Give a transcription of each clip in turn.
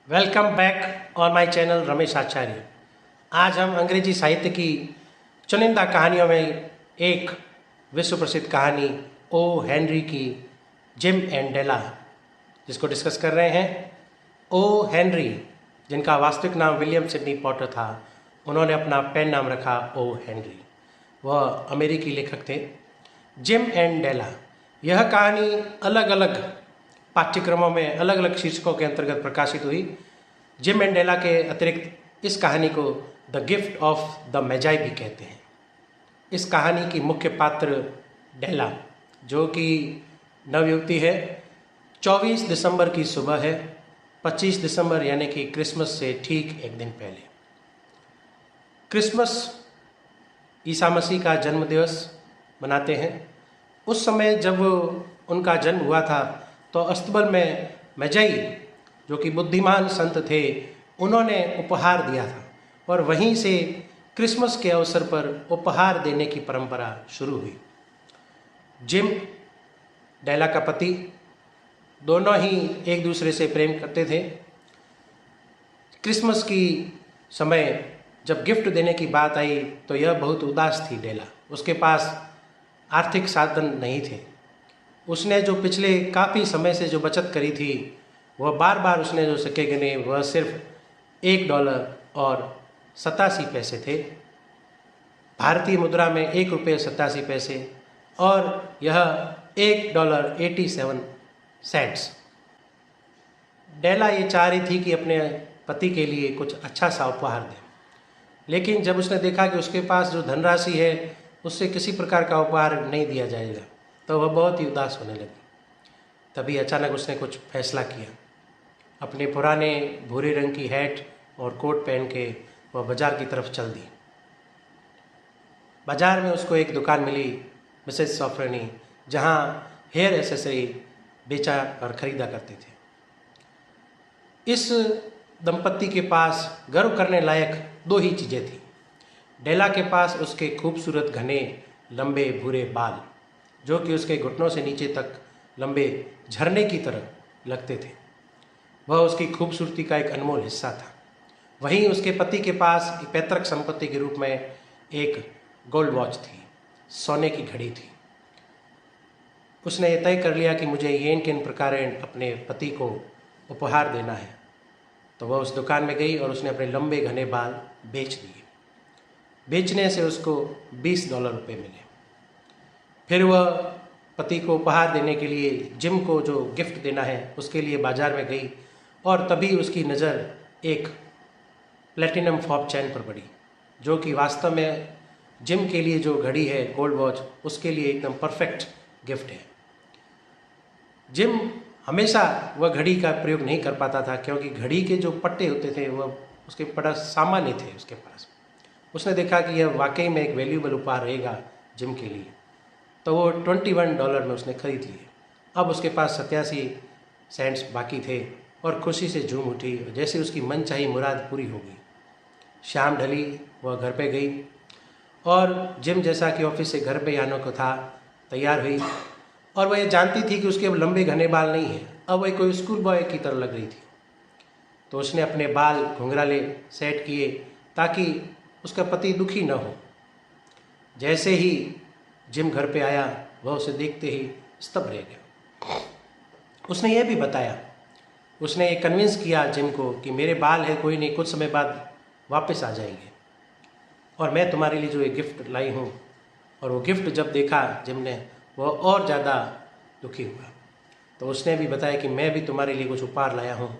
Welcome back on my channel Ramesh Acharya. आज हम अंग्रेजी साहित्य की चुनिंदा कहानियों में एक विश्व प्रसिद्ध कहानी ओ हेनरी की जिम एंड डेला जिसको डिस्कस कर रहे हैं। ओ हेनरी, जिनका वास्तविक नाम विलियम सिडनी पॉटर था, उन्होंने अपना पेन नाम रखा ओ हेनरी। वह अमेरिकी लेखक थे। जिम एंड डेला, यह कहानी अलग अलग पाठ्यक्रमों में अलग अलग शीर्षकों के अंतर्गत प्रकाशित हुई। जिम एंड डेला के अतिरिक्त इस कहानी को द गिफ्ट ऑफ द मैजाई भी कहते हैं। इस कहानी की मुख्य पात्र डेला, जो कि नवयुवती है। 24 दिसंबर की सुबह है, 25 दिसंबर यानी कि क्रिसमस से ठीक एक दिन पहले। क्रिसमस ईसा मसीह का जन्म दिवस मनाते हैं। उस समय जब उनका जन्म हुआ था तो अस्तबल में मैजाई, जो कि बुद्धिमान संत थे, उन्होंने उपहार दिया था और वहीं से क्रिसमस के अवसर पर उपहार देने की परंपरा शुरू हुई। जिम, डेला का पति, दोनों ही एक दूसरे से प्रेम करते थे। क्रिसमस की समय जब गिफ्ट देने की बात आई तो यह बहुत उदास थी डेला। उसके पास आर्थिक साधन नहीं थे। उसने जो पिछले काफ़ी समय से जो बचत करी थी, वह बार बार उसने जो सिक्के गिने, वह सिर्फ $1 और 87 पैसे थे। भारतीय मुद्रा में ₹1.87 और यह $1.87। डेला ये चाह रही थी कि अपने पति के लिए कुछ अच्छा सा उपहार दे, लेकिन जब उसने देखा कि उसके पास जो धनराशि है उससे किसी प्रकार का उपहार नहीं दिया जाएगा तो वह बहुत ही उदास होने लगी। तभी अचानक उसने कुछ फैसला किया। अपने पुराने भूरे रंग की हैट और कोट पहन के वह बाज़ार की तरफ चल दी। बाज़ार में उसको एक दुकान मिली, मिसेस सॉफ्रेनी, जहाँ हेयर एसेसरी बेचा और ख़रीदा करते थे। इस दंपत्ति के पास गर्व करने लायक दो ही चीज़ें थीं। डेला के पास उसके खूबसूरत घने लंबे भूरे बाल, जो कि उसके घुटनों से नीचे तक लंबे झरने की तरह लगते थे, वह उसकी खूबसूरती का एक अनमोल हिस्सा था। वहीं उसके पति के पास पैतृक संपत्ति के रूप में एक गोल्ड वॉच थी, सोने की घड़ी थी। उसने ये तय कर लिया कि मुझे येन किन प्रकार अपने पति को उपहार देना है। तो वह उस दुकान में गई और उसने अपने लंबे घने बाल बेच दिए। बेचने से उसको $20 मिले। फिर वह पति को उपहार देने के लिए, जिम को जो गिफ्ट देना है उसके लिए बाज़ार में गई और तभी उसकी नज़र एक प्लेटिनम फॉब चैन पर पड़ी, जो कि वास्तव में जिम के लिए जो घड़ी है, गोल्ड वॉच, उसके लिए एकदम परफेक्ट गिफ्ट है। जिम हमेशा वह घड़ी का प्रयोग नहीं कर पाता था, क्योंकि घड़ी के जो पट्टे होते थे वह उसके बड़ा सामान्य थे उसके पास। उसने देखा कि यह वाकई में एक वैल्यूबल उपहार रहेगा जिम के लिए, तो वो $21 में उसने खरीद लिए। अब उसके पास 87 सेंट्स बाकी थे और खुशी से झूम उठी। जैसे उसकी मनचाही मुराद पूरी हो गई। शाम ढली, वह घर पे गई और जिम, जैसा कि ऑफिस से घर पे आने को था, तैयार हुई और वह ये जानती थी कि उसके अब लंबे घने बाल नहीं हैं। अब वह कोई स्कूल बॉय की तरह लग रही थी। तो उसने अपने बाल घुंघराले सेट किए ताकि उसका पति दुखी न हो। जैसे ही जिम घर पे आया, वह उसे देखते ही स्तब्ध रह गया। उसने यह भी बताया, उसने ये कन्विंस किया जिम को कि मेरे बाल है, कोई नहीं, कुछ समय बाद वापस आ जाएंगे और मैं तुम्हारे लिए जो ये गिफ्ट लाई हूँ। और वो गिफ्ट जब देखा जिम ने, वह और ज़्यादा दुखी हुआ। तो उसने भी बताया कि मैं भी तुम्हारे लिए कुछ उपहार लाया हूँ।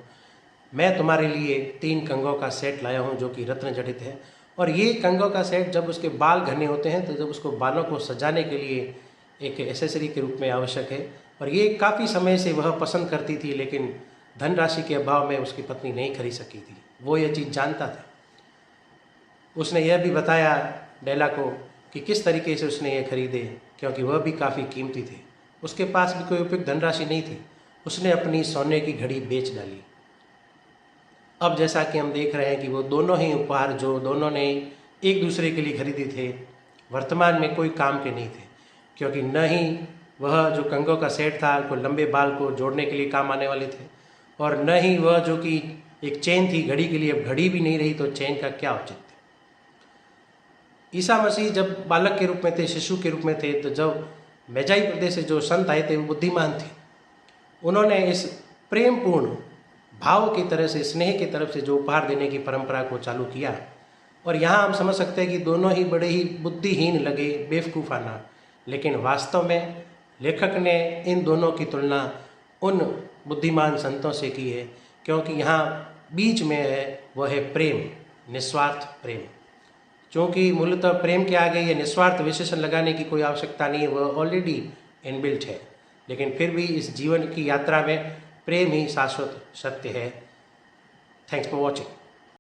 मैं तुम्हारे लिए 3 कंगों का सेट लाया हूँ, जो कि रत्न जड़ित है। और ये कंगों का सेट, जब उसके बाल घने होते हैं तो जब उसको बालों को सजाने के लिए एक एसेसरी के रूप में आवश्यक है। और ये काफ़ी समय से वह पसंद करती थी, लेकिन धनराशि के अभाव में उसकी पत्नी नहीं खरीद सकी थी। वो ये चीज़ जानता था। उसने यह भी बताया डेला को कि किस तरीके से उसने ये खरीदे, क्योंकि वह भी काफ़ी कीमती थे। उसके पास भी कोई उपयुक्त धनराशि नहीं थी। उसने अपनी सोने की घड़ी बेच डाली। अब जैसा कि हम देख रहे हैं कि वो दोनों ही उपहार जो दोनों ने एक दूसरे के लिए खरीदे थे, वर्तमान में कोई काम के नहीं थे, क्योंकि न ही वह जो कंगों का सेट था, को लंबे बाल को जोड़ने के लिए काम आने वाले थे, और न ही वह जो कि एक चेन थी घड़ी के लिए, अब घड़ी भी नहीं रही तो चेन का क्या औचित्य। ईसा मसीह जब बालक के रूप में थे, शिशु के रूप में थे, तो जब मैजाई प्रदेश से जो संत आए थे वो बुद्धिमान थे। उन्होंने इस प्रेमपूर्ण भाव की तरह से, स्नेह की तरफ से जो उपहार देने की परंपरा को चालू किया। और यहाँ हम समझ सकते हैं कि दोनों ही बड़े ही बुद्धिहीन लगे, बेवकूफ़ाना, लेकिन वास्तव में लेखक ने इन दोनों की तुलना उन बुद्धिमान संतों से की है, क्योंकि यहाँ बीच में है वह है प्रेम, निस्वार्थ प्रेम। क्योंकि मूलतः प्रेम के आगे ये निस्वार्थ विशेषण लगाने की कोई आवश्यकता नहीं है, वह ऑलरेडी इनबिल्ट है। लेकिन फिर भी इस जीवन की यात्रा में प्रेम ही शाश्वत सत्य है। Thanks for watching.